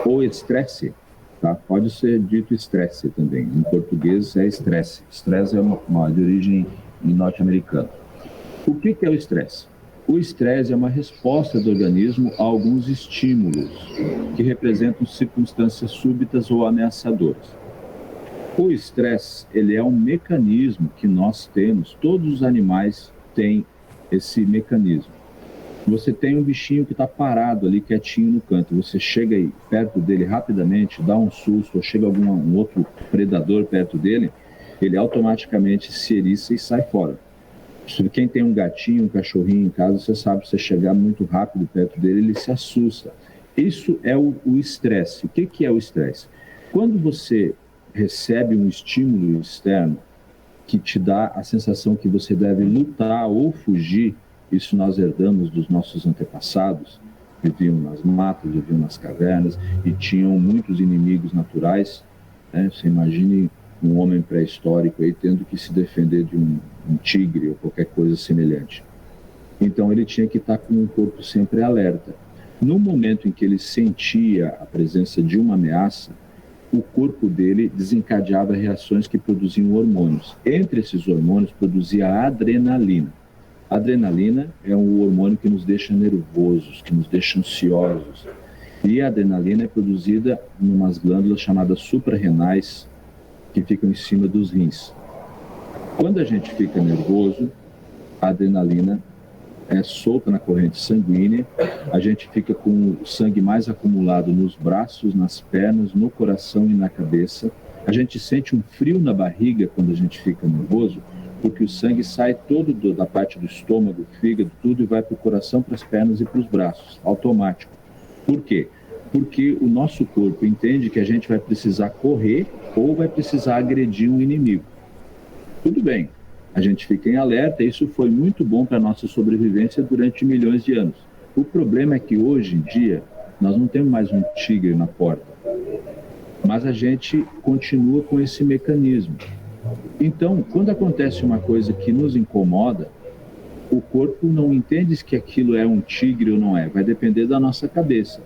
ou estresse, tá? Pode ser dito estresse também. Em português é estresse. Estresse é uma de origem norte-americana. O que é o estresse? O estresse é uma resposta do organismo a alguns estímulos que representam circunstâncias súbitas ou ameaçadoras. O estresse, ele é um mecanismo que nós temos, todos os animais têm esse mecanismo. Você tem um bichinho que está parado ali, quietinho no canto, você chega aí perto dele rapidamente, dá um susto, ou chega um outro predador perto dele, ele automaticamente se eriça e sai fora. Quem tem um gatinho, um cachorrinho em casa, você sabe, se você chegar muito rápido perto dele, ele se assusta. Isso é o estresse. O que é o estresse? Quando você recebe um estímulo externo que te dá a sensação que você deve lutar ou fugir, isso nós herdamos dos nossos antepassados, viviam nas matas, viviam nas cavernas e tinham muitos inimigos naturais, né? Você imagine um homem pré-histórico aí tendo que se defender de um tigre ou qualquer coisa semelhante. Então ele tinha que estar com o corpo sempre alerta. No momento em que ele sentia a presença de uma ameaça, o corpo dele desencadeava reações que produziam hormônios. Entre esses hormônios, produzia a adrenalina. A adrenalina é um hormônio que nos deixa nervosos, que nos deixa ansiosos. E a adrenalina é produzida em umas glândulas chamadas suprarrenais, que ficam em cima dos rins. Quando a gente fica nervoso, a adrenalina é solta na corrente sanguínea, a gente fica com o sangue mais acumulado nos braços, nas pernas, no coração e na cabeça. A gente sente um frio na barriga quando a gente fica nervoso, porque o sangue sai todo da parte do estômago, fígado, tudo, e vai para o coração, para as pernas e para os braços, automático. Por quê? Porque o nosso corpo entende que a gente vai precisar correr ou vai precisar agredir um inimigo. Tudo bem, a gente fica em alerta, isso foi muito bom para a nossa sobrevivência durante milhões de anos. O problema é que hoje em dia nós não temos mais um tigre na porta, mas a gente continua com esse mecanismo. Então, quando acontece uma coisa que nos incomoda, o corpo não entende que aquilo é um tigre ou não é, vai depender da nossa cabeça.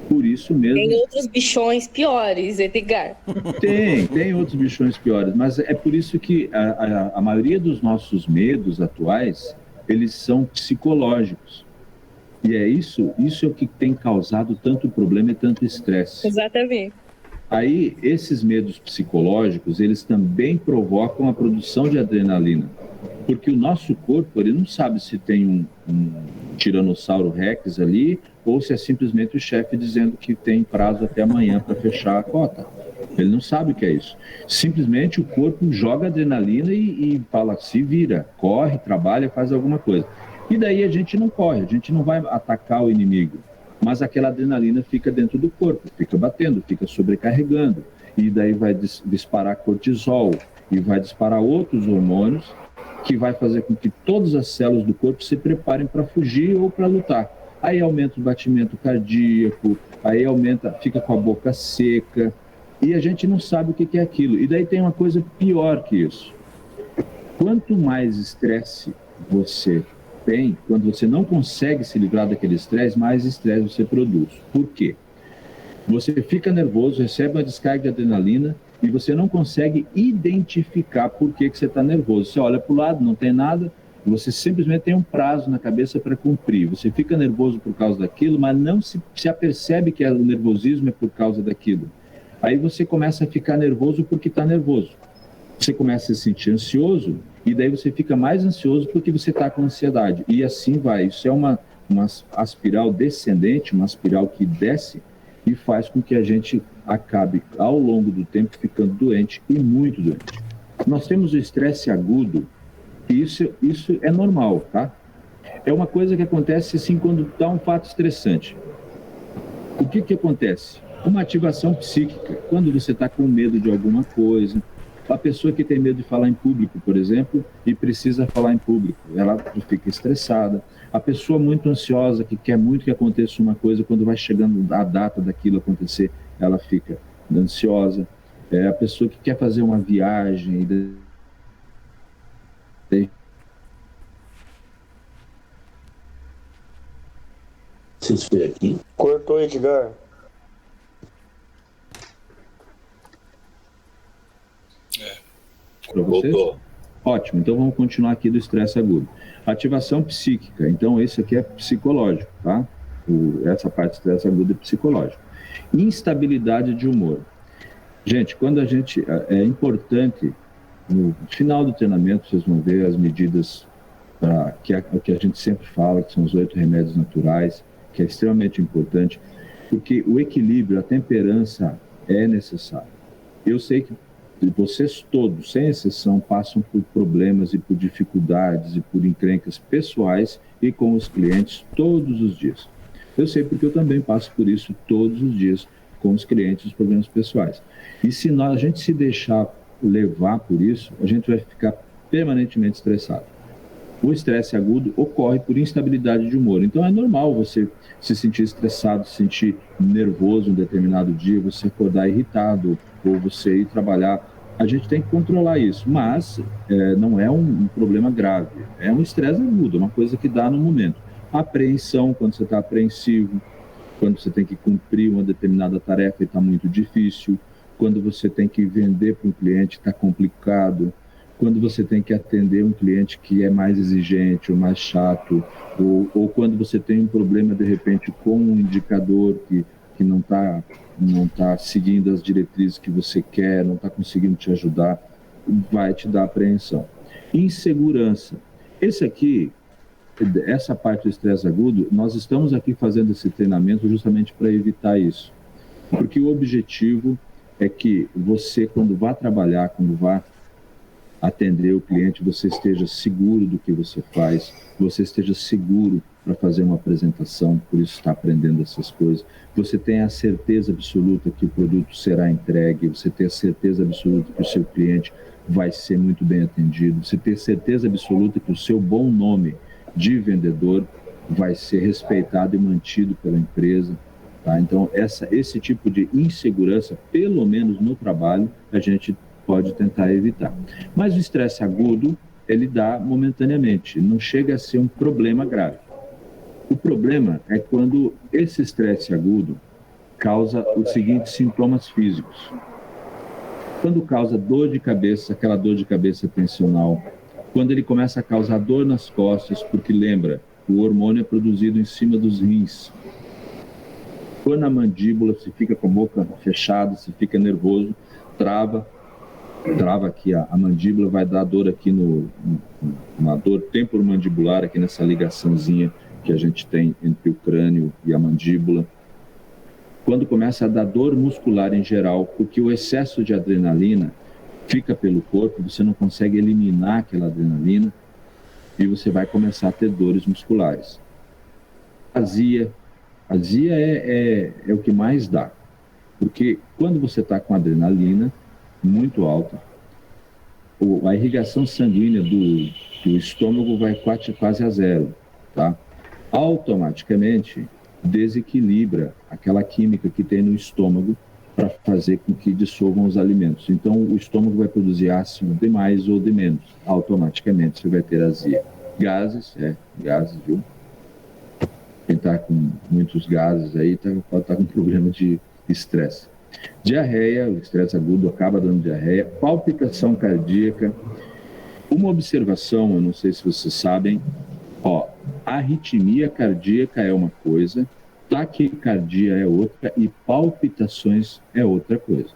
Por isso mesmo... Tem outros bichões piores, Edgar. Tem outros bichões piores, mas é por isso que a maioria dos nossos medos atuais, eles são psicológicos. E isso é o que tem causado tanto problema e tanto estresse. Exatamente. Aí, esses medos psicológicos, eles também provocam a produção de adrenalina. Porque o nosso corpo, ele não sabe se tem um tiranossauro rex ali ou se é simplesmente o chefe dizendo que tem prazo até amanhã para fechar a cota. Ele não sabe o que é isso. Simplesmente o corpo joga adrenalina e fala, se vira, corre, trabalha, faz alguma coisa. E daí a gente não corre, a gente não vai atacar o inimigo, mas aquela adrenalina fica dentro do corpo, fica batendo, fica sobrecarregando, e daí vai disparar cortisol e vai disparar outros hormônios que vai fazer com que todas as células do corpo se preparem para fugir ou para lutar. Aí aumenta o batimento cardíaco, aí aumenta, fica com a boca seca, e a gente não sabe o que é aquilo. E daí tem uma coisa pior que isso. Quanto mais estresse você tem, quando você não consegue se livrar daquele estresse, mais estresse você produz. Por quê? Você fica nervoso, recebe uma descarga de adrenalina e você não consegue identificar por que você está nervoso. Você olha para o lado, não tem nada, você simplesmente tem um prazo na cabeça para cumprir. Você fica nervoso por causa daquilo, mas não se apercebe que o nervosismo é por causa daquilo. Aí você começa a ficar nervoso porque está nervoso. Você começa a se sentir ansioso e daí você fica mais ansioso porque você está com ansiedade. E assim vai. Isso é uma espiral descendente, uma espiral que desce e faz com que a gente acabe, ao longo do tempo, ficando doente e muito doente. Nós temos o estresse agudo e isso é normal, tá? É uma coisa que acontece assim quando dá um fato estressante. O que acontece? Uma ativação psíquica. Quando você está com medo de alguma coisa, a pessoa que tem medo de falar em público, por exemplo, e precisa falar em público, ela fica estressada. A pessoa muito ansiosa, que quer muito que aconteça uma coisa, quando vai chegando a data daquilo acontecer, ela fica ansiosa. A pessoa que quer fazer uma viagem... Vocês foi aqui? Cortou, Edgar. para vocês? Voltou. Ótimo, então vamos continuar aqui do estresse agudo. Ativação psíquica, então esse aqui é psicológico, tá? Essa parte do estresse agudo é psicológico. Instabilidade de humor. Gente, quando a gente... É importante, no final do treinamento, vocês vão ver as medidas que a gente sempre fala, que são os 8 remédios naturais, que é extremamente importante, porque o equilíbrio, a temperança é necessário. Eu sei que vocês todos, sem exceção, passam por problemas e por dificuldades e por encrencas pessoais e com os clientes todos os dias. Eu sei porque eu também passo por isso todos os dias com os clientes, os problemas pessoais. E se a gente se deixar levar por isso, a gente vai ficar permanentemente estressado. O estresse agudo ocorre por instabilidade de humor. Então é normal você se sentir estressado, se sentir nervoso um determinado dia, você acordar irritado ou você ir trabalhar. A gente tem que controlar isso, mas não é um problema grave. É um estresse agudo, uma coisa que dá no momento. Apreensão, quando você está apreensivo, quando você tem que cumprir uma determinada tarefa e está muito difícil, quando você tem que vender para um cliente está complicado, quando você tem que atender um cliente que é mais exigente ou mais chato, ou quando você tem um problema, de repente, com um indicador que não está seguindo as diretrizes que você quer, não está conseguindo te ajudar, vai te dar apreensão. Insegurança. Essa parte do estresse agudo, nós estamos aqui fazendo esse treinamento justamente para evitar isso. Porque o objetivo é que você, quando vá trabalhar, quando vá atender o cliente, você esteja seguro do que você faz, você esteja seguro para fazer uma apresentação, por isso está aprendendo essas coisas. Você tem a certeza absoluta que o produto será entregue, você tem a certeza absoluta que o seu cliente vai ser muito bem atendido, você tem a certeza absoluta que o seu bom nome de vendedor vai ser respeitado e mantido pela empresa. Tá? Então, esse tipo de insegurança, pelo menos no trabalho, a gente pode tentar evitar. Mas o estresse agudo, ele dá momentaneamente, não chega a ser um problema grave. O problema é quando esse estresse agudo causa os seguintes sintomas físicos. Quando causa dor de cabeça, aquela dor de cabeça tensional, quando ele começa a causar dor nas costas, porque lembra, o hormônio é produzido em cima dos rins. Quando a mandíbula, se fica com a boca fechada, se fica nervoso, trava aqui a mandíbula, vai dar dor aqui uma dor temporomandibular, aqui nessa ligaçãozinha que a gente tem entre o crânio e a mandíbula. Quando começa a dar dor muscular em geral, porque o excesso de adrenalina fica pelo corpo, você não consegue eliminar aquela adrenalina e você vai começar a ter dores musculares. Azia é o que mais dá, porque quando você está com adrenalina muito alta, a irrigação sanguínea do estômago vai quase a zero, tá? Automaticamente desequilibra aquela química que tem no estômago para fazer com que dissolvam os alimentos. Então, o estômago vai produzir ácido de mais ou de menos. Automaticamente, você vai ter azia. Gases, viu? Quem está com muitos gases aí pode estar com problema de estresse. Diarreia, o estresse agudo acaba dando diarreia. Palpitação cardíaca. Uma observação, eu não sei se vocês sabem, arritmia cardíaca é uma coisa, taquicardia é outra e palpitações é outra coisa.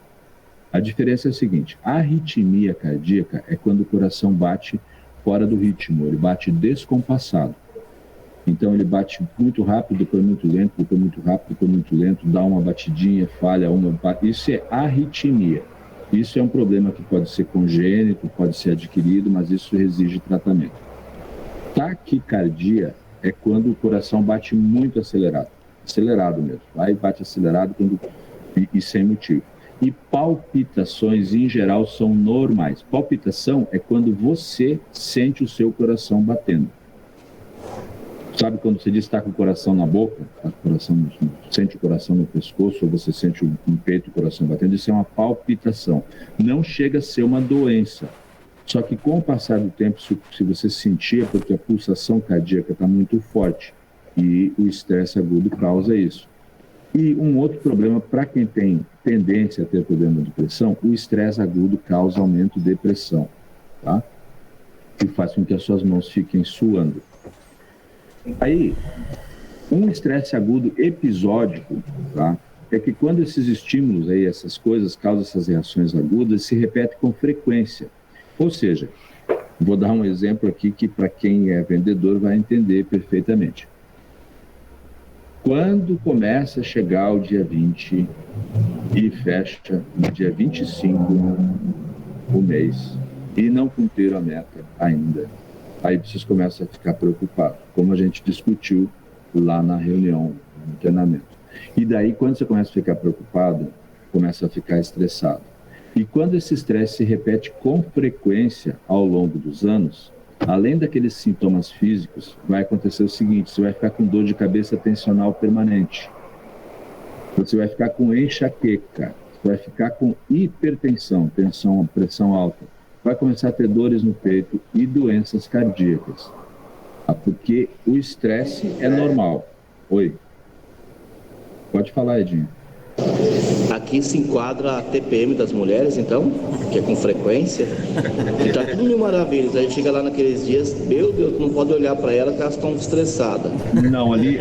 A diferença é a seguinte: a arritmia cardíaca é quando o coração bate fora do ritmo, ele bate descompassado. Então ele bate muito rápido, depois muito lento, depois muito rápido, depois muito lento, dá uma batidinha, falha isso é arritmia. Isso é um problema que pode ser congênito, pode ser adquirido, mas isso exige tratamento. Taquicardia é quando o coração bate muito acelerado mesmo, vai bate acelerado e sem motivo. E palpitações, em geral, são normais. Palpitação é quando você sente o seu coração batendo. Sabe quando você diz que está com o coração na boca, sente o coração no pescoço, ou você sente no peito o coração batendo? Isso é uma palpitação. Não chega a ser uma doença. Só que com o passar do tempo, se você sentir, é porque a pulsação cardíaca está muito forte e o estresse agudo causa isso. E um outro problema, para quem tem tendência a ter problema de pressão, o estresse agudo causa aumento de pressão. tá? Que faz com que as suas mãos fiquem suando. Aí, um estresse agudo episódico, tá? É que quando esses estímulos aí, essas coisas causam essas reações agudas, se repete com frequência. Ou seja, vou dar um exemplo aqui que para quem é vendedor vai entender perfeitamente. Quando começa a chegar o dia 20 e fecha no dia 25 o mês e não cumpriram a meta ainda, aí vocês começam a ficar preocupados, como a gente discutiu lá na reunião, no treinamento. E daí, quando você começa a ficar preocupado, começa a ficar estressado. E quando esse estresse se repete com frequência ao longo dos anos, além daqueles sintomas físicos, vai acontecer o seguinte: você vai ficar com dor de cabeça tensional permanente, você vai ficar com enxaqueca, você vai ficar com hipertensão, pressão alta, vai começar a ter dores no peito e doenças cardíacas. Porque o estresse é normal. Oi. Pode falar, Edinho. Aqui se enquadra a TPM das mulheres, então, que é com frequência. E tá tudo mil maravilhas. Aí chega lá naqueles dias, meu Deus, não pode olhar para ela que elas estão estressadas. Não, ali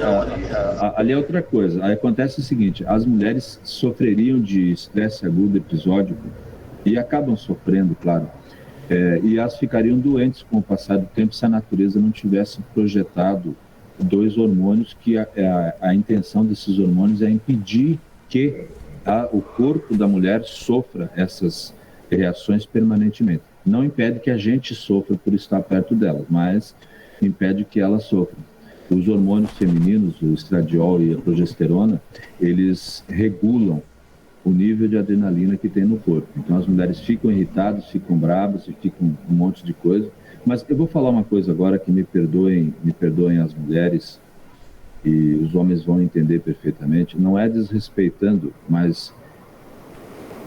é outra coisa. Aí acontece o seguinte: as mulheres sofreriam de estresse agudo episódico e acabam sofrendo, claro. E elas ficariam doentes com o passar do tempo se a natureza não tivesse projetado dois hormônios que a intenção desses hormônios é impedir que o corpo da mulher sofra essas reações permanentemente. Não impede que a gente sofra por estar perto delas, mas impede que elas sofram. Os hormônios femininos, o estradiol e a progesterona, eles regulam o nível de adrenalina que tem no corpo. Então as mulheres ficam irritadas, ficam bravas e ficam um monte de coisa. Mas eu vou falar uma coisa agora que me perdoem as mulheres, e os homens vão entender perfeitamente. Não é desrespeitando, mas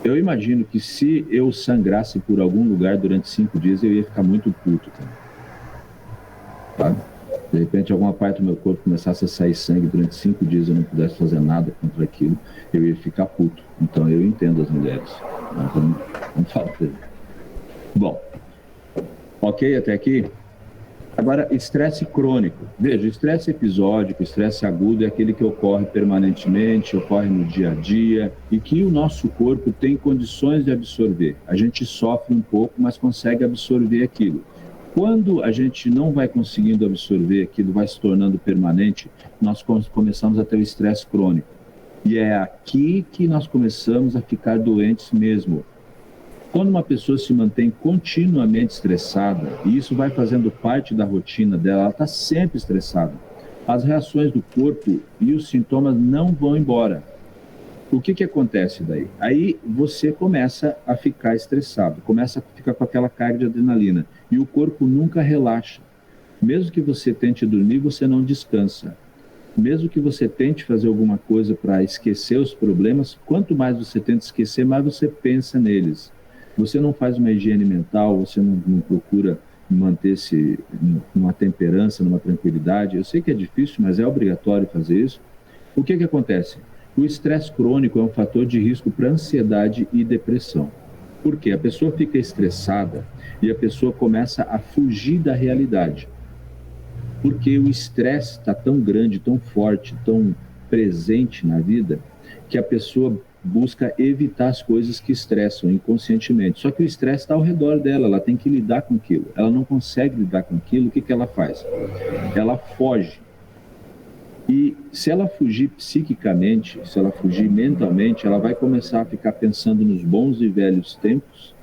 eu imagino que se eu sangrasse por algum lugar durante 5 dias, eu ia ficar muito puto também. Sabe? De repente, alguma parte do meu corpo começasse a sair sangue durante 5 dias e eu não pudesse fazer nada contra aquilo, eu ia ficar puto. Então, eu entendo as mulheres. Então, não falo dele. Bom, ok até aqui? Agora, estresse crônico. Veja, estresse episódico, estresse agudo é aquele que ocorre permanentemente, ocorre no dia a dia e que o nosso corpo tem condições de absorver. A gente sofre um pouco, mas consegue absorver aquilo. Quando a gente não vai conseguindo absorver aquilo, vai se tornando permanente, nós começamos a ter o estresse crônico. E é aqui que nós começamos a ficar doentes mesmo. Quando uma pessoa se mantém continuamente estressada, e isso vai fazendo parte da rotina dela, ela está sempre estressada, as reações do corpo e os sintomas não vão embora. O que acontece daí? Aí você começa a ficar estressado, começa a ficar com aquela carga de adrenalina, e o corpo nunca relaxa. Mesmo que você tente dormir, você não descansa. Mesmo que você tente fazer alguma coisa para esquecer os problemas, quanto mais você tenta esquecer, mais você pensa neles. Você não faz uma higiene mental, você não procura manter-se numa temperança, numa tranquilidade. Eu sei que é difícil, mas é obrigatório fazer isso. O que acontece? O estresse crônico é um fator de risco para ansiedade e depressão. Por quê? A pessoa fica estressada e a pessoa começa a fugir da realidade. Porque o estresse está tão grande, tão forte, tão presente na vida, que a pessoa busca evitar as coisas que estressam inconscientemente. Só que o estresse está ao redor dela, ela tem que lidar com aquilo. Ela não consegue lidar com aquilo, o que ela faz? Ela foge. E se ela fugir psiquicamente, se ela fugir mentalmente, ela vai começar a ficar pensando nos bons e velhos tempos,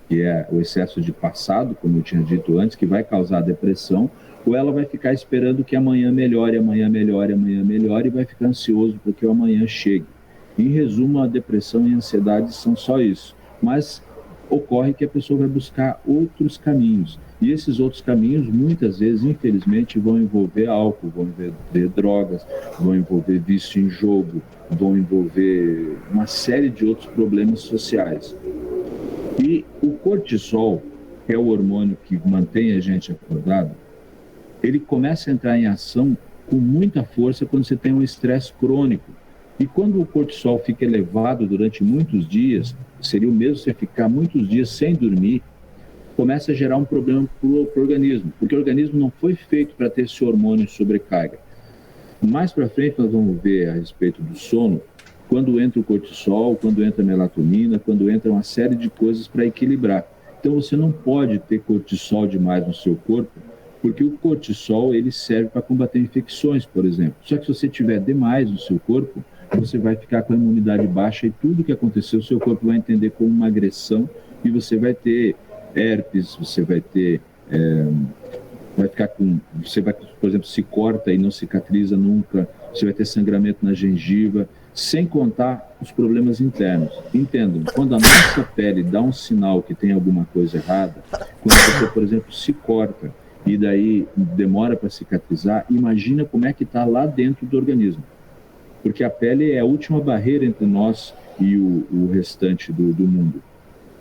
que é o excesso de passado, como eu tinha dito antes, que vai causar depressão, ou ela vai ficar esperando que amanhã melhore, amanhã melhore, amanhã melhore, e vai ficar ansioso porque o amanhã chegue. Em resumo, a depressão e a ansiedade são só isso. Mas ocorre que a pessoa vai buscar outros caminhos. E esses outros caminhos, muitas vezes, infelizmente, vão envolver álcool, vão envolver drogas, vão envolver vício em jogo, vão envolver uma série de outros problemas sociais. E o cortisol, que é o hormônio que mantém a gente acordado, ele começa a entrar em ação com muita força quando você tem um estresse crônico. E quando o cortisol fica elevado durante muitos dias, seria o mesmo você ficar muitos dias sem dormir, começa a gerar um problema para o organismo, porque o organismo não foi feito para ter esse hormônio sobrecarga. Mais para frente nós vamos ver a respeito do sono, quando entra o cortisol, quando entra a melatonina, quando entra uma série de coisas para equilibrar. Então você não pode ter cortisol demais no seu corpo, porque o cortisol ele serve para combater infecções, por exemplo. Só que se você tiver demais no seu corpo, você vai ficar com a imunidade baixa e tudo que aconteceu, o seu corpo vai entender como uma agressão e você vai ter herpes, você vai ter... vai ficar com... Você vai, por exemplo, se corta e não cicatriza nunca, você vai ter sangramento na gengiva, sem contar os problemas internos. Entendam, quando a nossa pele dá um sinal que tem alguma coisa errada, quando você, por exemplo, se corta e daí demora para cicatrizar, imagina como é que está lá dentro do organismo. Porque a pele é a última barreira entre nós e o restante do mundo.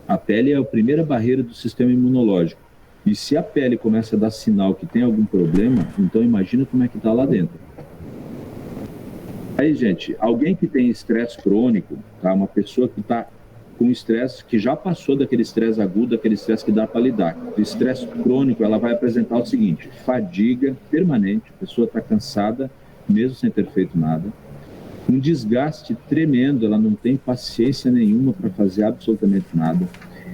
A pele é a primeira barreira do sistema imunológico. E se a pele começa a dar sinal que tem algum problema, então imagina como é que está lá dentro. Aí, gente, alguém que tem estresse crônico, tá? Uma pessoa que está com estresse, que já passou daquele estresse agudo, daquele estresse que dá para lidar. O estresse crônico, ela vai apresentar o seguinte: fadiga permanente, a pessoa está cansada, mesmo sem ter feito nada, um desgaste tremendo, ela não tem paciência nenhuma para fazer absolutamente nada,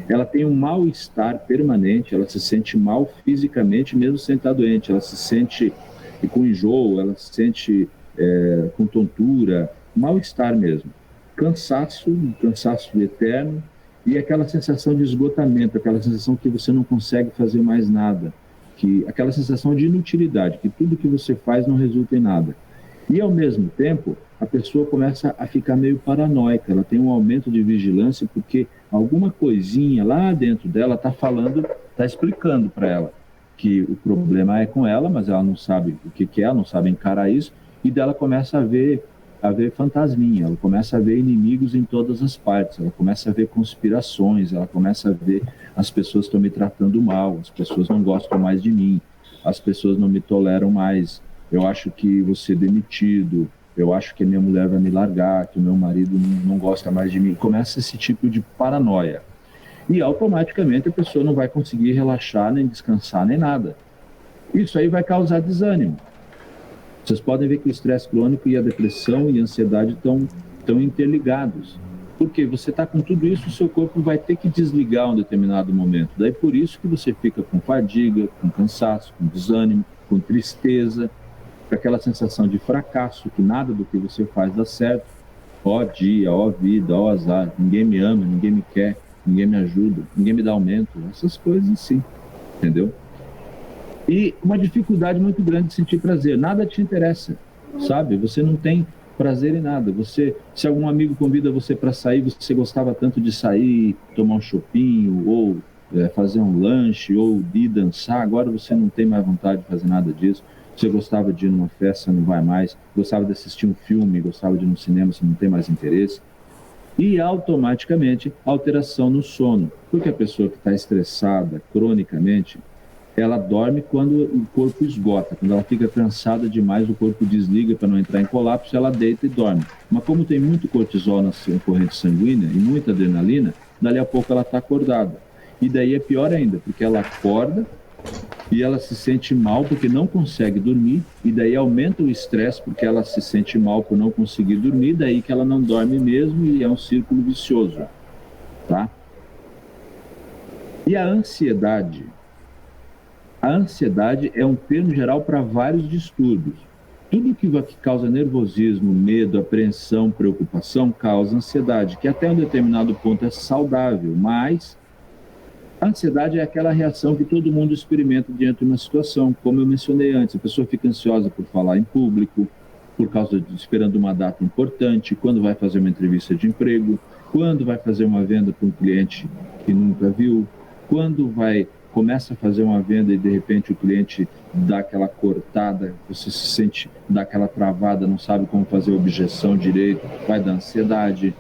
ela tem um mal-estar permanente, ela se sente mal fisicamente, mesmo sem estar doente, ela se sente com enjoo, ela se sente com tontura, mal-estar mesmo, cansaço eterno e aquela sensação de esgotamento, aquela sensação que você não consegue fazer mais nada, aquela sensação de inutilidade, que tudo que você faz não resulta em nada. E, ao mesmo tempo, a pessoa começa a ficar meio paranoica, ela tem um aumento de vigilância porque alguma coisinha lá dentro dela está falando, está explicando para ela que o problema é com ela, mas ela não sabe o que é, ela não sabe encarar isso, e dela começa a ver fantasminha, ela começa a ver inimigos em todas as partes, ela começa a ver conspirações, ela começa a ver as pessoas estão me tratando mal, as pessoas não gostam mais de mim, as pessoas não me toleram mais, eu acho que vou ser demitido, eu acho que a minha mulher vai me largar, que o meu marido não gosta mais de mim. Começa esse tipo de paranoia. E automaticamente a pessoa não vai conseguir relaxar, nem descansar, nem nada. Isso aí vai causar desânimo. Vocês podem ver que o estresse crônico e a depressão e a ansiedade estão interligados. Porque você está com tudo isso, o seu corpo vai ter que desligar em um determinado momento. Daí por isso que você fica com fadiga, com cansaço, com desânimo, com tristeza, com aquela sensação de fracasso, que nada do que você faz dá certo. Ó dia, ó vida, ó azar, ninguém me ama, ninguém me quer, ninguém me ajuda, ninguém me dá aumento, essas coisas assim, entendeu? E uma dificuldade muito grande de sentir prazer, nada te interessa, sabe? Você não tem prazer em nada. Se algum amigo convida você para sair, você gostava tanto de sair, tomar um chopinho, ou fazer um lanche, ou ir dançar, agora você não tem mais vontade de fazer nada disso. Você gostava de ir numa festa, não vai mais. Gostava de assistir um filme, gostava de ir no cinema, você não tem mais interesse. E automaticamente, alteração no sono. Porque a pessoa que está estressada cronicamente, ela dorme quando o corpo esgota. Quando ela fica cansada demais, o corpo desliga para não entrar em colapso, ela deita e dorme. Mas como tem muito cortisol na corrente sanguínea e muita adrenalina, dali a pouco ela está acordada. E daí é pior ainda, porque ela acorda e ela se sente mal porque não consegue dormir, e daí aumenta o estresse porque ela se sente mal por não conseguir dormir, daí que ela não dorme mesmo, e é um círculo vicioso, tá? E a ansiedade? A ansiedade é um termo geral para vários distúrbios. Tudo que causa nervosismo, medo, apreensão, preocupação, causa ansiedade, que até um determinado ponto é saudável, mas a ansiedade é aquela reação que todo mundo experimenta diante de uma situação, como eu mencionei antes. A pessoa fica ansiosa por falar em público, por causa de esperando uma data importante, quando vai fazer uma entrevista de emprego, quando vai fazer uma venda para um cliente que nunca viu, quando começa a fazer uma venda e de repente o cliente dá aquela cortada, você se sente, dá aquela travada, não sabe como fazer a objeção direito, vai dar ansiedade.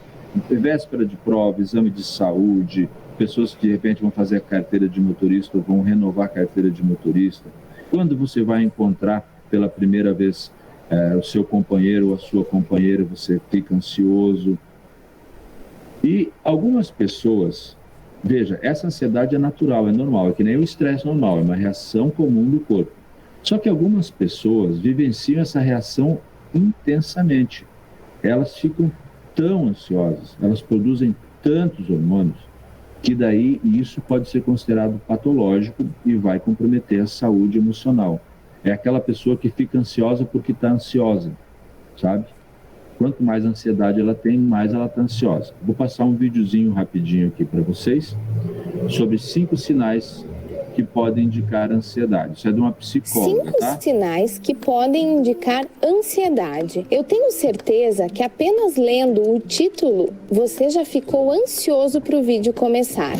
Véspera de prova, exame de saúde, pessoas que de repente vão fazer a carteira de motorista ou vão renovar a carteira de motorista. Quando você vai encontrar pela primeira vez o seu companheiro ou a sua companheira, você fica ansioso. E algumas pessoas Veja, essa ansiedade é natural, é normal, é que nem o estresse normal, é uma reação comum do corpo. Só que algumas pessoas vivenciam essa reação intensamente. Elas ficam tão ansiosas, elas produzem tantos hormônios, que daí isso pode ser considerado patológico e vai comprometer a saúde emocional. É aquela pessoa que fica ansiosa porque está ansiosa, sabe? Quanto mais ansiedade ela tem, mais ela está ansiosa. Vou passar um videozinho rapidinho aqui para vocês sobre 5 sinais que podem indicar ansiedade. Isso é de uma psicóloga, tá? 5 sinais que podem indicar ansiedade. Eu tenho certeza que apenas lendo o título, você já ficou ansioso para o vídeo começar.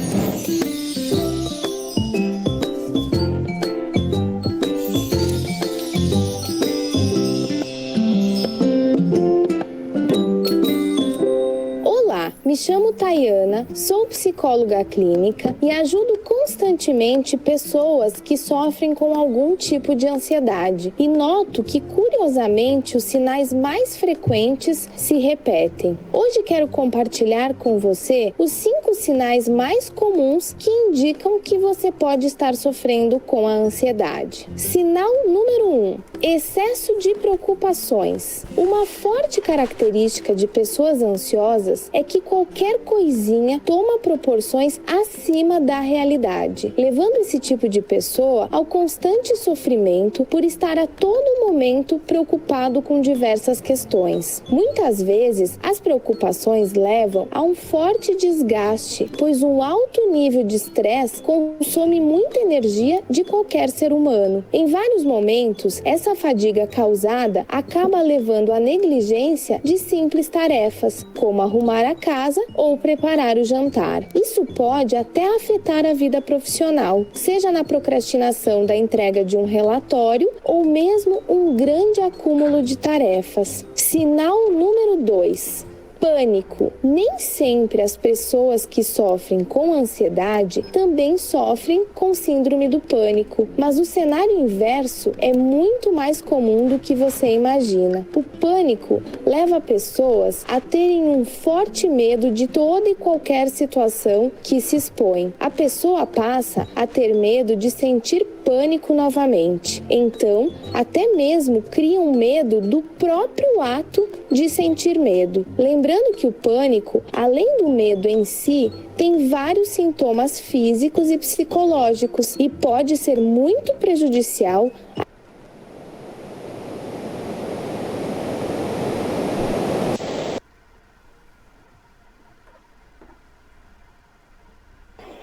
Me chamo Tayana, sou psicóloga clínica e ajudo constantemente pessoas que sofrem com algum tipo de ansiedade. E noto que, curiosamente, os sinais mais frequentes se repetem. Hoje quero compartilhar com você os 5 sinais mais comuns que indicam que você pode estar sofrendo com a ansiedade. Sinal número 1. Excesso de preocupações. Uma forte característica de pessoas ansiosas é que qualquer coisinha toma proporções acima da realidade, levando esse tipo de pessoa ao constante sofrimento por estar a todo momento preocupado com diversas questões. Muitas vezes, as preocupações levam a um forte desgaste, pois um alto nível de estresse consome muita energia de qualquer ser humano. Em vários momentos, essa fadiga causada acaba levando à negligência de simples tarefas, como arrumar a casa ou preparar o jantar. Isso pode até afetar a vida profissional, seja na procrastinação da entrega de um relatório ou mesmo um grande acúmulo de tarefas. Sinal número 2. Pânico. Nem sempre as pessoas que sofrem com ansiedade também sofrem com síndrome do pânico, mas o cenário inverso é muito mais comum do que você imagina. O pânico leva pessoas a terem um forte medo de toda e qualquer situação que se expõe. A pessoa passa a ter medo de sentir pânico novamente. Então, até mesmo cria um medo do próprio ato de sentir medo. Lembrando que o pânico, além do medo em si, tem vários sintomas físicos e psicológicos e pode ser muito prejudicial.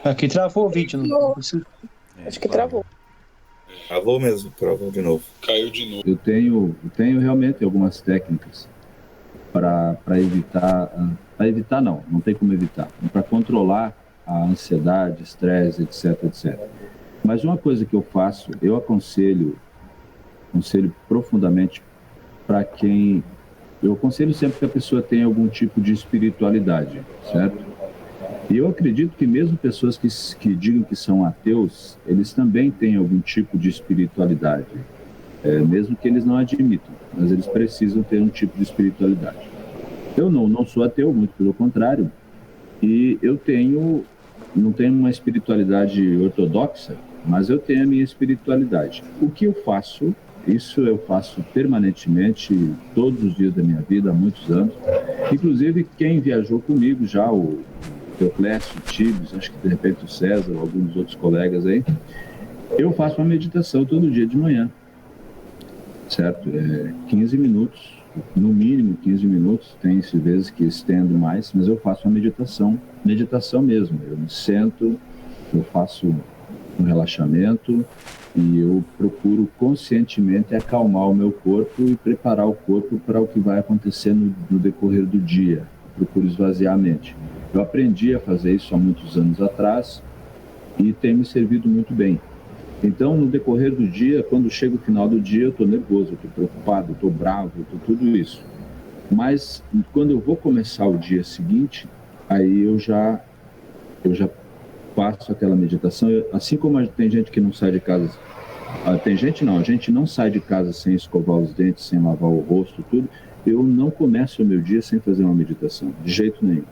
Aqui travou o vídeo. Não? Acho que travou. Travou mesmo, travou de novo. Caiu de novo. Eu tenho realmente algumas técnicas para evitar não tem como evitar, para controlar a ansiedade, estresse, etc. Mas uma coisa que eu faço, eu aconselho profundamente para quem... Eu aconselho sempre que a pessoa tenha algum tipo de espiritualidade, certo? E eu acredito que mesmo pessoas que digam que são ateus, eles também têm algum tipo de espiritualidade, mesmo que eles não admitam, mas eles precisam ter um tipo de espiritualidade. Eu não sou ateu, muito pelo contrário, e eu não tenho uma espiritualidade ortodoxa, mas eu tenho a minha espiritualidade. O que eu faço, isso eu faço permanentemente, todos os dias da minha vida, há muitos anos. Inclusive, quem viajou comigo já, o Teoclésio, o Tíbios, acho que de repente o César, ou alguns outros colegas aí, eu faço uma meditação todo dia de manhã, certo? 15 minutos, no mínimo 15 minutos, tem vezes que estendo mais, mas eu faço uma meditação mesmo. Eu me sento, eu faço um relaxamento e eu procuro conscientemente acalmar o meu corpo e preparar o corpo para o que vai acontecer no decorrer do dia. Eu procuro esvaziar a mente. Eu aprendi a fazer isso há muitos anos atrás e tem me servido muito bem. Então, no decorrer do dia, quando chega o final do dia, eu estou nervoso, eu estou preocupado, eu estou bravo, eu estou tudo isso. Mas, quando eu vou começar o dia seguinte, aí eu já faço aquela meditação. Assim como tem gente que não sai de casa... a gente não sai de casa sem escovar os dentes, sem lavar o rosto, tudo. Eu não começo o meu dia sem fazer uma meditação, de jeito nenhum.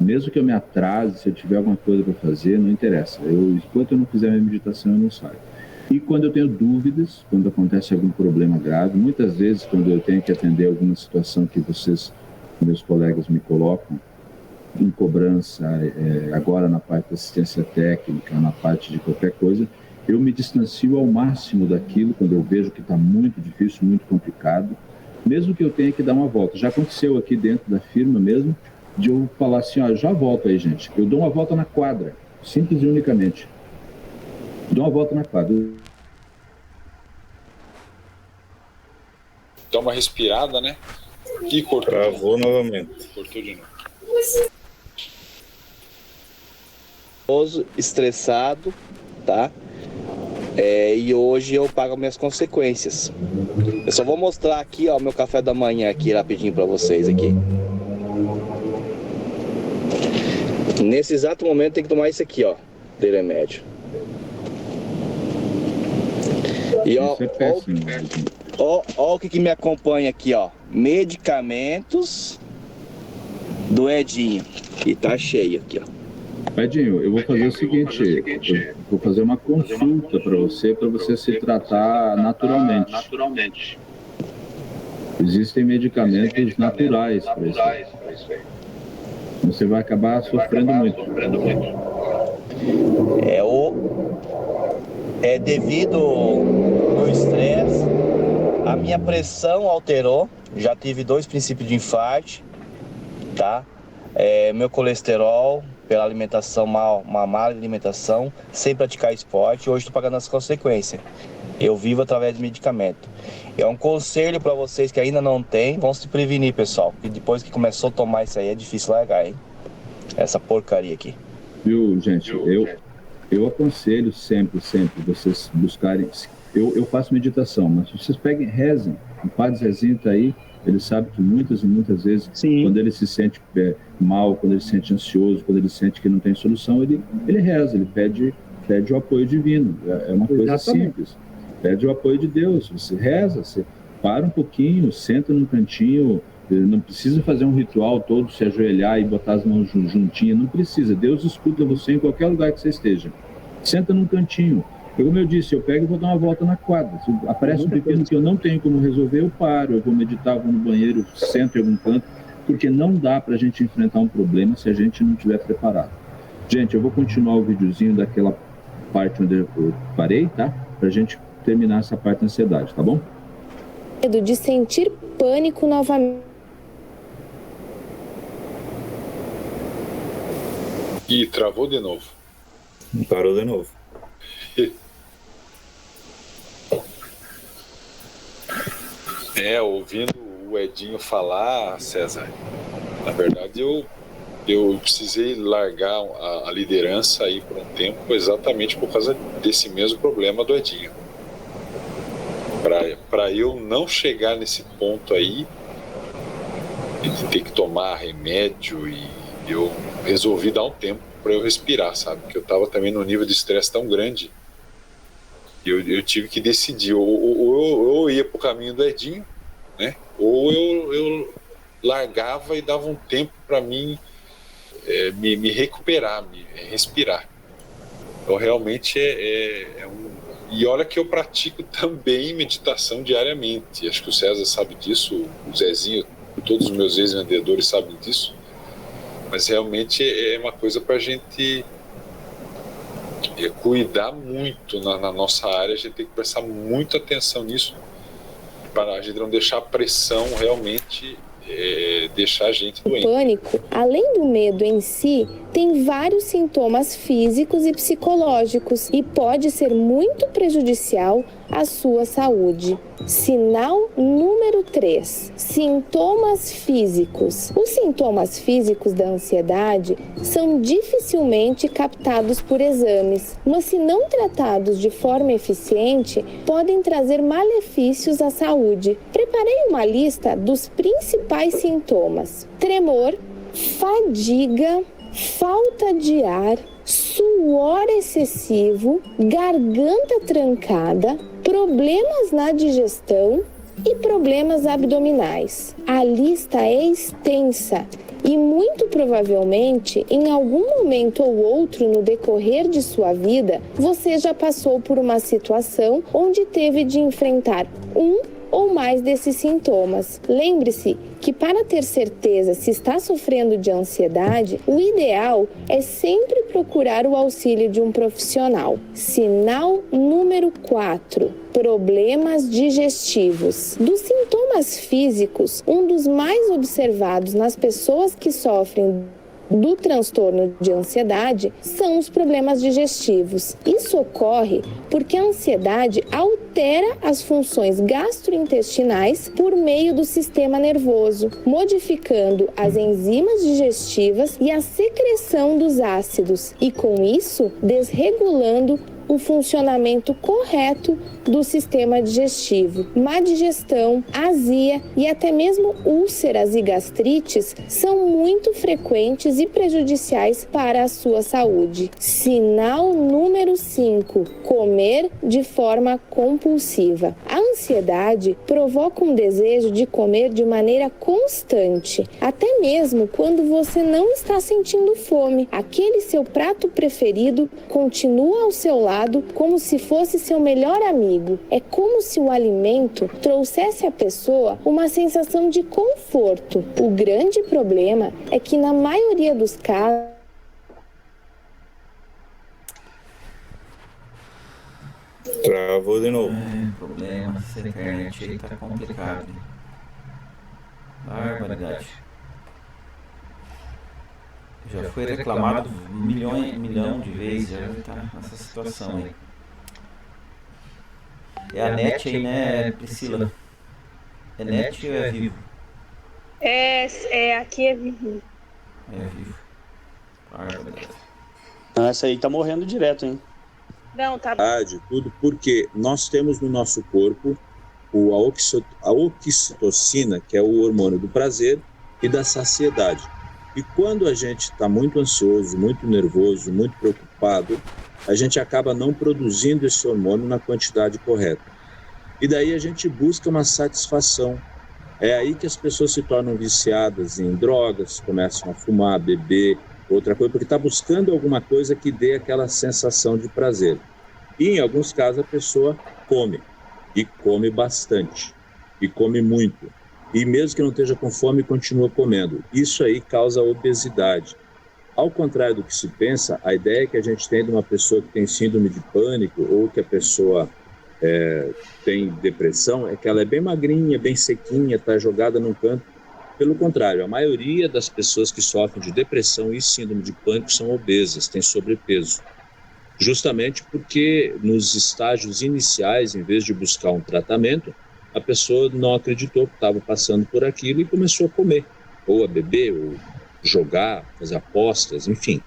Mesmo que eu me atrase, se eu tiver alguma coisa para fazer, não interessa. Enquanto eu não fizer minha meditação, eu não saio. E quando eu tenho dúvidas, quando acontece algum problema grave, muitas vezes quando eu tenho que atender alguma situação que vocês, meus colegas, me colocam, em cobrança, agora na parte da assistência técnica, na parte de qualquer coisa, eu me distancio ao máximo daquilo quando eu vejo que está muito difícil, muito complicado, mesmo que eu tenha que dar uma volta. Já aconteceu aqui dentro da firma mesmo, de eu falar assim, ó, já volto aí, gente. Eu dou uma volta na quadra, simples e unicamente. Dou uma volta na quadra. Dá uma respirada, né? E cortou. Travou novamente. Cortou de novo. Estressado, tá? E hoje eu pago minhas consequências. Eu só vou mostrar aqui, ó, meu café da manhã aqui rapidinho para vocês aqui. Nesse exato momento tem que tomar isso aqui, ó, de remédio. E ó, ó o que me acompanha aqui, ó. Medicamentos do Edinho. E tá cheio aqui, ó. Edinho, eu vou fazer o seguinte, eu vou fazer uma consulta para você se tratar naturalmente. Existem medicamentos naturais para isso. Você vai acabar sofrendo muito. Devido ao estresse, a minha pressão alterou. Já tive 2 princípios de infarto, tá? Meu colesterol, pela alimentação uma má alimentação, sem praticar esporte, hoje estou pagando as consequências. Eu vivo através de medicamento. É um conselho para vocês que ainda não tem, vão se prevenir, pessoal, porque depois que começou a tomar isso aí é difícil largar, hein? Essa porcaria aqui. Viu, gente, eu aconselho sempre vocês buscarem. Eu faço meditação, mas vocês peguem, rezem. O Padre Zezinho está aí, ele sabe que muitas e muitas vezes, sim, quando ele se sente mal, quando ele se sente ansioso, quando ele sente que não tem solução, ele reza, ele pede o apoio divino. É uma coisa simples. Pede o apoio de Deus. Você reza, você para um pouquinho, senta num cantinho, não precisa fazer um ritual todo, se ajoelhar e botar as mãos juntinhas, não precisa. Deus escuta você em qualquer lugar que você esteja. Senta num cantinho. Como eu disse, eu pego e vou dar uma volta na quadra. Se aparece um pepino que eu não tenho como resolver, eu paro, eu vou meditar, vou no banheiro, sento em algum canto, porque não dá para a gente enfrentar um problema se a gente não estiver preparado. Gente, eu vou continuar o videozinho daquela parte onde eu parei, tá? Para a gente terminar essa parte da ansiedade, tá bom? Medo de sentir pânico novamente. E travou de novo. Parou de novo. Ouvindo o Edinho falar, César, na verdade eu precisei largar a liderança aí por um tempo, exatamente por causa desse mesmo problema do Edinho. Para eu não chegar nesse ponto aí de ter que tomar remédio, e eu resolvi dar um tempo para eu respirar, sabe? Porque eu estava também num nível de estresse tão grande. Eu tive que decidir, ou eu ia para o caminho do Edinho, né? Ou eu largava e dava um tempo para mim me recuperar, me respirar. Então realmente E olha que eu pratico também meditação diariamente. Acho que o César sabe disso, o Zezinho, todos os meus ex-vendedores sabem disso. Mas realmente é uma coisa para a gente cuidar muito na nossa área. A gente tem que prestar muita atenção nisso, para a gente não deixar a pressão realmente deixar a gente doente. O pânico, além do medo em si, tem vários sintomas físicos e psicológicos e pode ser muito prejudicial à sua saúde. Sinal número 3. Sintomas físicos. Os sintomas físicos da ansiedade são dificilmente captados por exames, mas se não tratados de forma eficiente, podem trazer malefícios à saúde. Preparei uma lista dos principais sintomas: tremor, fadiga, falta de ar, suor excessivo, garganta trancada, problemas na digestão e problemas abdominais. A lista é extensa E muito provavelmente, em algum momento ou outro no decorrer de sua vida, você já passou por uma situação onde teve de enfrentar um ou mais desses sintomas. Lembre-se que para ter certeza se está sofrendo de ansiedade, o ideal é sempre procurar o auxílio de um profissional. Sinal número 4. Problemas digestivos. Dos sintomas físicos, um dos mais observados nas pessoas que sofrem do transtorno de ansiedade são os problemas digestivos. Isso ocorre porque a ansiedade altera as funções gastrointestinais por meio do sistema nervoso, modificando as enzimas digestivas e a secreção dos ácidos e, com isso, desregulando o funcionamento correto do sistema digestivo. Má digestão, azia e até mesmo úlceras e gastrites são muito frequentes e prejudiciais para a sua saúde. Sinal número 5. Comer de forma compulsiva. A ansiedade provoca um desejo de comer de maneira constante, até mesmo quando você não está sentindo fome. Aquele seu prato preferido continua ao seu lado como se fosse seu melhor amigo. É como se o alimento trouxesse à pessoa uma sensação de conforto. O grande problema é que, na maioria dos casos, Travou de novo. Problema, essa internet aí tá complicado. Barbaridade. Já foi reclamado milhão de vezes, já tá nessa situação aí. É a net aí, né, Priscila? É net ou é vivo? Aqui é vivo. É vivo. Barbaridade. Essa aí tá morrendo direto, hein? Não, tá. Tudo porque nós temos no nosso corpo a oxitocina, que é o hormônio do prazer e da saciedade. E quando a gente está muito ansioso, muito nervoso, muito preocupado, a gente acaba não produzindo esse hormônio na quantidade correta. E daí a gente busca uma satisfação. É aí que as pessoas se tornam viciadas em drogas, começam a fumar, beber, outra coisa, porque está buscando alguma coisa que dê aquela sensação de prazer. E em alguns casos a pessoa come, e come bastante, e come muito. E mesmo que não esteja com fome, continua comendo. Isso aí causa obesidade. Ao contrário do que se pensa, a ideia que a gente tem de uma pessoa que tem síndrome de pânico ou que a pessoa tem depressão é que ela é bem magrinha, bem sequinha, está jogada num canto. Pelo contrário, a maioria das pessoas que sofrem de depressão e síndrome de pânico são obesas, têm sobrepeso. Justamente porque nos estágios iniciais, em vez de buscar um tratamento, a pessoa não acreditou que estava passando por aquilo e começou a comer, ou a beber, ou jogar, fazer apostas, enfim.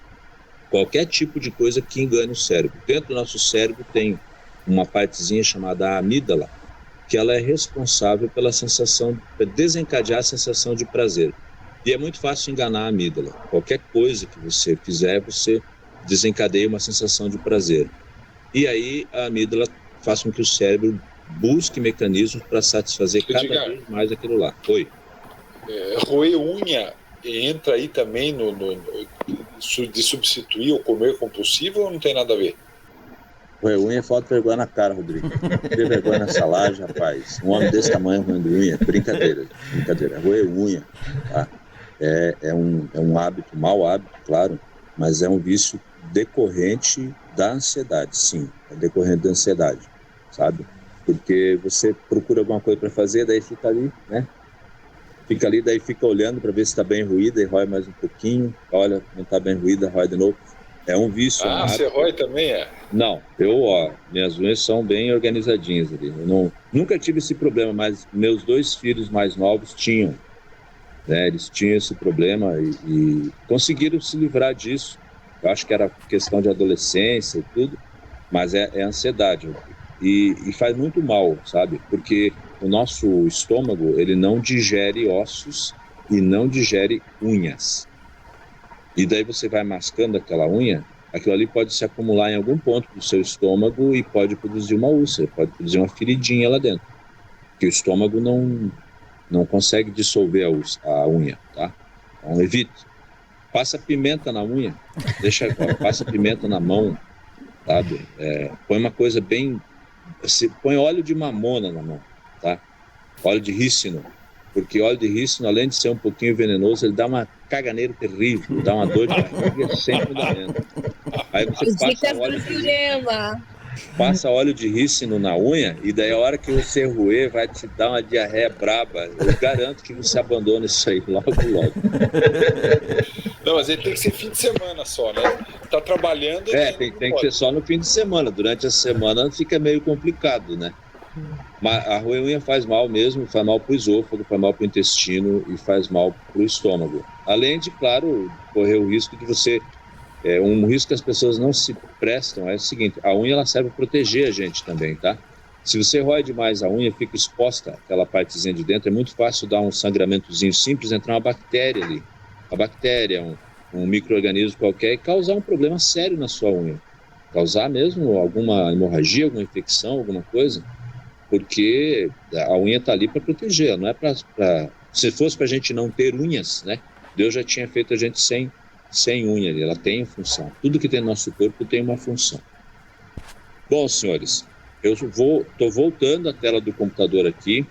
Qualquer tipo de coisa que engane o cérebro. Dentro do nosso cérebro tem uma partezinha chamada amígdala, que ela é responsável pela sensação, para desencadear a sensação de prazer. E é muito fácil enganar a amígdala. Qualquer coisa que você fizer, você desencadeia uma sensação de prazer. E aí a amígdala faz com que o cérebro busque mecanismos para satisfazer cada vez mais aquilo lá. Oi. Roer unha entra aí também de substituir o comer compulsivo ou não tem nada a ver? Roer unha é falta de vergonha na cara, Rodrigo. Ter vergonha nessa laje, rapaz. Um homem desse tamanho roendo unha. Brincadeira. Roer unha, tá? É um hábito, mau hábito, claro, mas é um vício decorrente da ansiedade, sim. É decorrente da ansiedade, sabe? Porque você procura alguma coisa para fazer, daí fica ali, né? Fica ali, daí fica olhando para ver se está bem ruída e rói mais um pouquinho. Olha, não está bem ruída, rói de novo. É um vício. Você rói também, é? Não, minhas unhas são bem organizadinhas ali. Eu nunca tive esse problema, mas meus 2 filhos mais novos tinham. Né? Eles tinham esse problema e conseguiram se livrar disso. Eu acho que era questão de adolescência e tudo, mas é ansiedade. E faz muito mal, sabe? Porque o nosso estômago, ele não digere ossos e não digere unhas. E daí você vai mascando aquela unha, aquilo ali pode se acumular em algum ponto do seu estômago e pode produzir uma úlcera, pode produzir uma feridinha lá dentro. Porque o estômago não consegue dissolver a unha, tá? Então, evite. Passa pimenta na unha, passa pimenta na mão, sabe? Põe uma coisa bem... põe óleo de mamona na mão, tá? Óleo de rícino. Porque óleo de rícino, além de ser um pouquinho venenoso, ele dá uma caganeira terrível, dá uma dor de barriga sem fundamento. Aí você passa óleo de rícino na unha e daí a hora que você roer vai te dar uma diarreia braba. Eu garanto que você abandona isso aí logo. Não, mas ele tem que ser fim de semana só, né? Tá trabalhando... Tem que ser só no fim de semana. Durante a semana fica meio complicado, né? Mas a roer unha faz mal mesmo, faz mal pro esôfago, faz mal pro intestino e faz mal pro estômago. Além de, claro, correr o risco de você... um risco que as pessoas não se prestam é o seguinte: a unha ela serve para proteger a gente também, tá? Se você rói demais a unha, fica exposta aquela partezinha de dentro, é muito fácil dar um sangramentozinho simples, entrar uma bactéria ali. A bactéria, um micro-organismo qualquer, e causar um problema sério na sua unha. Causar mesmo alguma hemorragia, alguma infecção, alguma coisa, porque a unha está ali para proteger, não é para... Se fosse para a gente não ter unhas, né? Deus já tinha feito a gente sem unha ali, ela tem função. Tudo que tem no nosso corpo tem uma função. Bom, senhores, eu estou voltando a tela do computador aqui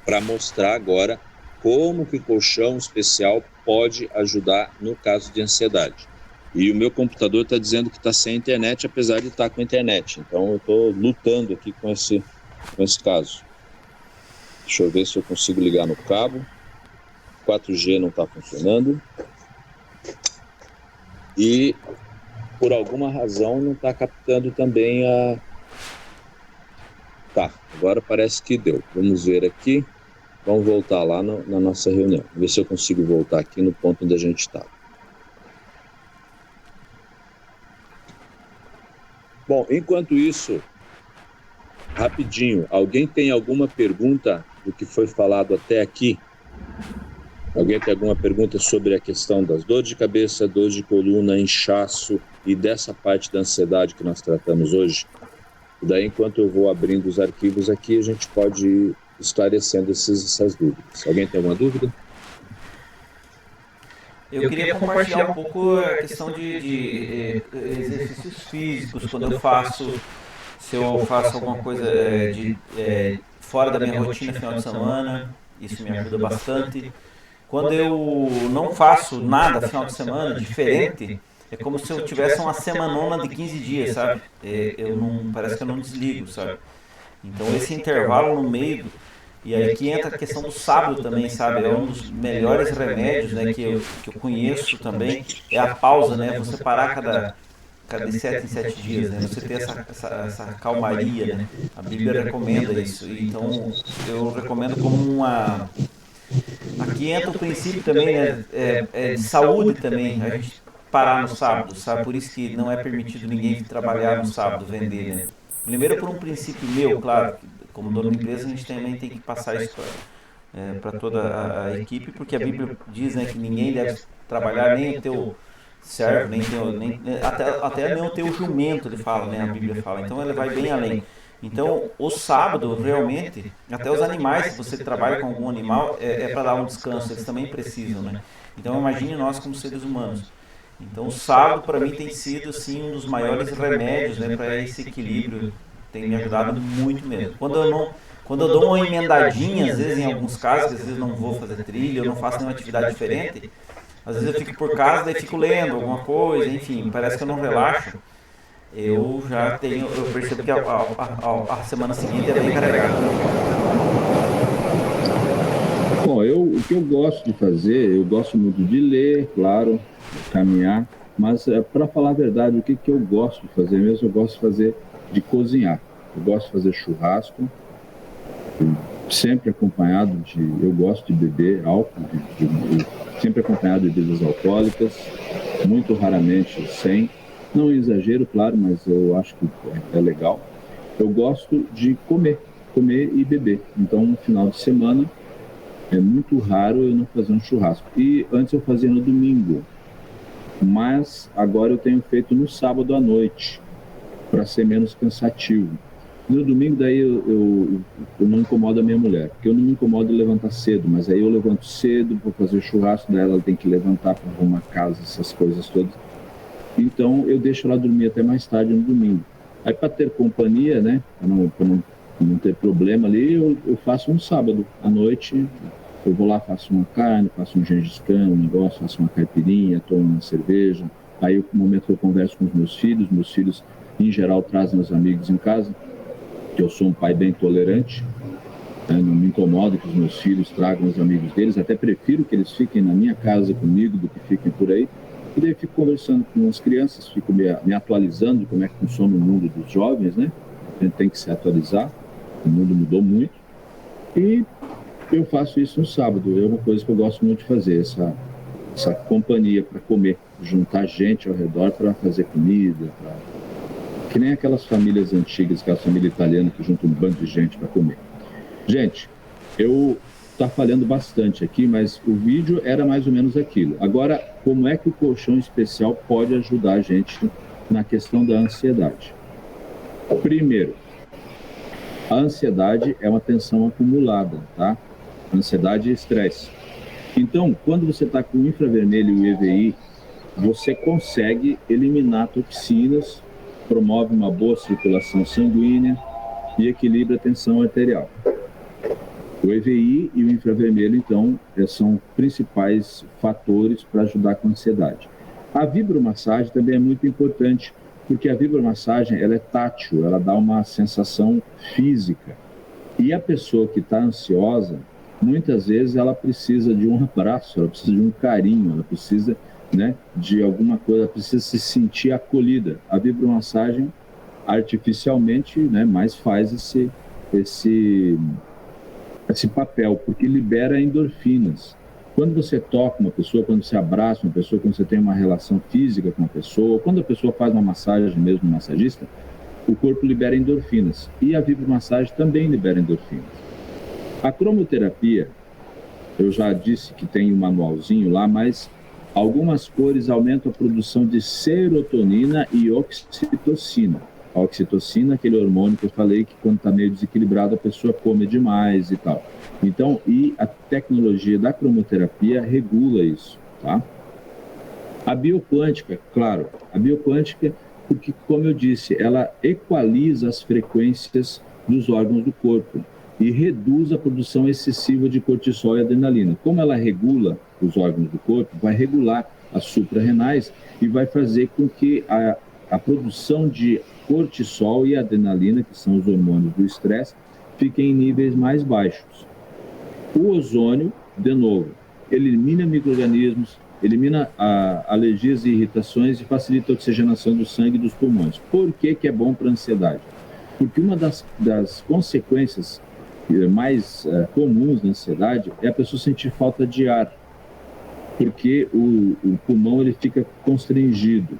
para mostrar agora como que o colchão especial pode ajudar no caso de ansiedade. E o meu computador está dizendo que está sem internet, apesar de estar com internet. Então eu estou lutando aqui com esse caso. Deixa eu ver se eu consigo ligar no cabo. 4G não está funcionando. E, por alguma razão, não está captando também a... Tá, agora parece que deu. Vamos ver aqui. Vamos voltar lá na nossa reunião. Ver se eu consigo voltar aqui no ponto onde a gente estava. Bom, enquanto isso, rapidinho, alguém tem alguma pergunta do que foi falado até aqui? Alguém tem alguma pergunta sobre a questão das dores de cabeça, dores de coluna, inchaço e dessa parte da ansiedade que nós tratamos hoje? E daí, enquanto eu vou abrindo os arquivos aqui, a gente pode ir esclarecendo essas dúvidas. Alguém tem alguma dúvida? Eu queria compartilhar um pouco a questão de exercícios físicos, quando eu faço, se eu faço alguma coisa fora da minha rotina final de semana, isso me ajuda bastante. Quando eu não faço nada final de semana diferente, é como se eu tivesse uma semanona de 15 dias, sabe? Parece que eu não desligo, sabe? Então esse intervalo no meio, e aí que entra a questão do sábado também, sabe? É um dos melhores remédios, né, que eu conheço também, é a pausa, né? Você parar cada de 7 em 7 dias, né? Você ter essa calmaria, né? A Bíblia recomenda isso, então eu recomendo como uma... Aqui entra o princípio também, né, de saúde também, a gente parar no sábado, sabe? Por isso que não é permitido ninguém trabalhar no sábado, vender, né? Primeiro por um princípio meu, claro, como dono da empresa a gente também tem que passar isso para toda a equipe, porque a Bíblia diz, né, que ninguém deve trabalhar, nem o teu servo, até nem o teu jumento, ele fala, né, a Bíblia fala, então ele vai bem além. Então, o sábado, realmente, até os animais, se você trabalha com algum animal, é para dar um descanso, eles também precisam, né? Então, imagine nós como seres humanos. Então, o sábado, para mim, tem sido, assim, um dos maiores remédios, né, para esse equilíbrio, tem me ajudado muito mesmo. Quando eu dou uma emendadinha, às vezes, em alguns casos, às vezes não vou fazer trilha, eu não faço nenhuma atividade diferente, às vezes eu fico por casa, daí fico lendo alguma coisa, enfim, parece que eu não relaxo. Eu percebo que a semana seguinte é bem carregada. Bom, o que eu gosto de fazer, eu gosto muito de ler, claro, caminhar, mas para falar a verdade, o que eu gosto de fazer mesmo, eu gosto de cozinhar. Eu gosto de fazer churrasco, sempre acompanhado eu gosto de beber álcool, sempre acompanhado de bebidas alcoólicas, muito raramente sem. Não exagero, claro, mas eu acho que é legal. Eu gosto de comer e beber. Então, no final de semana, é muito raro eu não fazer um churrasco. E antes eu fazia no domingo, mas agora eu tenho feito no sábado à noite, para ser menos cansativo. No domingo, daí, eu não incomodo a minha mulher, porque eu não me incomodo de levantar cedo, mas aí eu levanto cedo para fazer o churrasco dela, ela tem que levantar para arrumar casa, essas coisas todas. Então, eu deixo ela dormir até mais tarde no domingo. Aí, para ter companhia, né, para não ter problema ali, eu faço um sábado à noite, eu vou lá, faço uma carne, faço um gengiscão, um negócio, faço uma caipirinha, tomo uma cerveja. Aí, no momento que eu converso com os meus filhos, em geral, trazem os amigos em casa, que eu sou um pai bem tolerante, né? Não me incomodo que os meus filhos tragam os amigos deles, até prefiro que eles fiquem na minha casa comigo do que fiquem por aí. E daí fico conversando com as crianças, fico me atualizando de como é que funciona o mundo dos jovens, né? A gente tem que se atualizar, o mundo mudou muito. E eu faço isso no sábado, é uma coisa que eu gosto muito de fazer, essa companhia para comer, juntar gente ao redor para fazer comida, que nem aquelas famílias antigas, aquela família italiana que junta um bando de gente para comer. Gente, eu estou falhando bastante aqui, mas o vídeo era mais ou menos aquilo. Agora, como é que o colchão especial pode ajudar a gente na questão da ansiedade? Primeiro, a ansiedade é uma tensão acumulada, tá? Ansiedade e estresse. Então, quando você está com o infravermelho e o EVI, você consegue eliminar toxinas, promove uma boa circulação sanguínea e equilibra a tensão arterial. O EVI e o infravermelho, então, são principais fatores para ajudar com a ansiedade. A vibromassagem também é muito importante, porque a vibromassagem ela é tátil, ela dá uma sensação física. E a pessoa que está ansiosa, muitas vezes ela precisa de um abraço, ela precisa de um carinho, ela precisa, né, de alguma coisa, ela precisa se sentir acolhida. A vibromassagem, artificialmente, né, mais faz esse papel, porque libera endorfinas. Quando você toca uma pessoa, quando você abraça uma pessoa, quando você tem uma relação física com a pessoa, quando a pessoa faz uma massagem mesmo, massagista, o corpo libera endorfinas. E a vibromassagem também libera endorfinas. A cromoterapia, eu já disse que tem um manualzinho lá, mas algumas cores aumentam a produção de serotonina e oxitocina. A oxitocina, aquele hormônio que eu falei que quando está meio desequilibrado a pessoa come demais e tal. Então, e a tecnologia da cromoterapia regula isso, tá? A bioquântica, claro, a bioquântica, porque, como eu disse, ela equaliza as frequências dos órgãos do corpo e reduz a produção excessiva de cortisol e adrenalina. Como ela regula os órgãos do corpo, vai regular as suprarrenais e vai fazer com que a produção de cortisol e adrenalina, que são os hormônios do estresse, fiquem em níveis mais baixos. O ozônio, de novo, elimina micro-organismos, elimina alergias e irritações e facilita a oxigenação do sangue e dos pulmões. Por que é bom para a ansiedade? Porque uma das consequências mais comuns da ansiedade é a pessoa sentir falta de ar, porque o pulmão ele fica constrangido.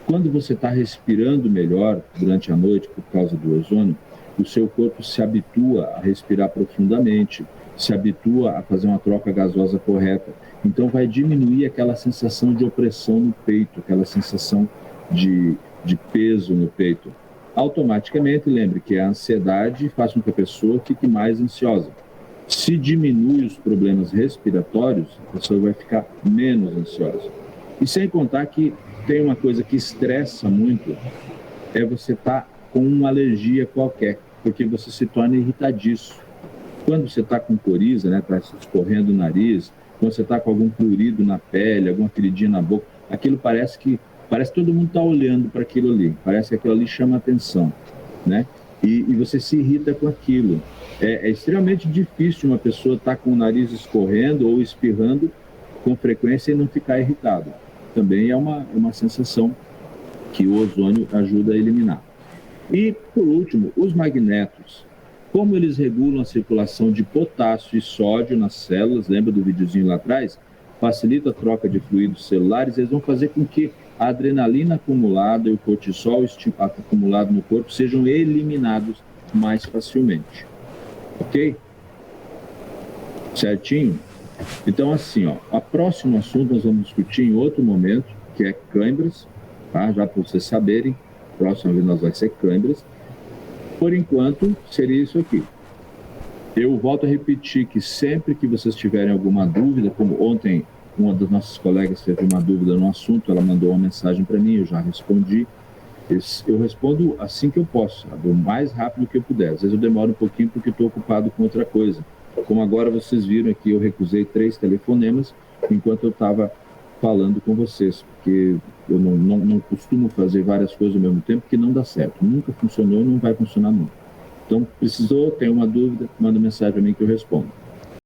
Quando você está respirando melhor durante a noite por causa do ozônio, o seu corpo se habitua a respirar profundamente, se habitua a fazer uma troca gasosa correta. Então vai diminuir aquela sensação de opressão no peito, aquela sensação de peso no peito. Automaticamente, lembre que a ansiedade faz com que a pessoa fique mais ansiosa. Se diminui os problemas respiratórios, a pessoa vai ficar menos ansiosa. E sem contar que tem uma coisa que estressa muito, é você estar com uma alergia qualquer, porque você se torna irritadiço. Quando você está com coriza, né, está escorrendo o nariz, quando você está com algum prurido na pele, alguma feridinha na boca, aquilo parece que todo mundo está olhando para aquilo ali, parece que aquilo ali chama atenção, né? E você se irrita com aquilo. É extremamente difícil uma pessoa estar com o nariz escorrendo ou espirrando com frequência e não ficar irritado. Também é uma sensação que o ozônio ajuda a eliminar. E, por último, os magnetos. Como eles regulam a circulação de potássio e sódio nas células, lembra do videozinho lá atrás? Facilita a troca de fluidos celulares, eles vão fazer com que a adrenalina acumulada e o cortisol acumulado no corpo sejam eliminados mais facilmente. Ok? Certinho? Então, assim, ó, o próximo assunto nós vamos discutir em outro momento, que é câimbras, tá? Já para vocês saberem, próxima vez nós vai ser câimbras. Por enquanto, seria isso aqui. Eu volto a repetir que sempre que vocês tiverem alguma dúvida, como ontem uma das nossas colegas teve uma dúvida no assunto, ela mandou uma mensagem para mim, eu já respondi. Eu respondo assim que eu posso, sabe? O mais rápido que eu puder. Às vezes eu demoro um pouquinho porque estou ocupado com outra coisa. Como agora vocês viram aqui, eu recusei 3 telefonemas enquanto eu estava falando com vocês, porque eu não costumo fazer várias coisas ao mesmo tempo, que não dá certo. Nunca funcionou e não vai funcionar nunca. Então, precisou, tem uma dúvida, manda mensagem para mim que eu respondo.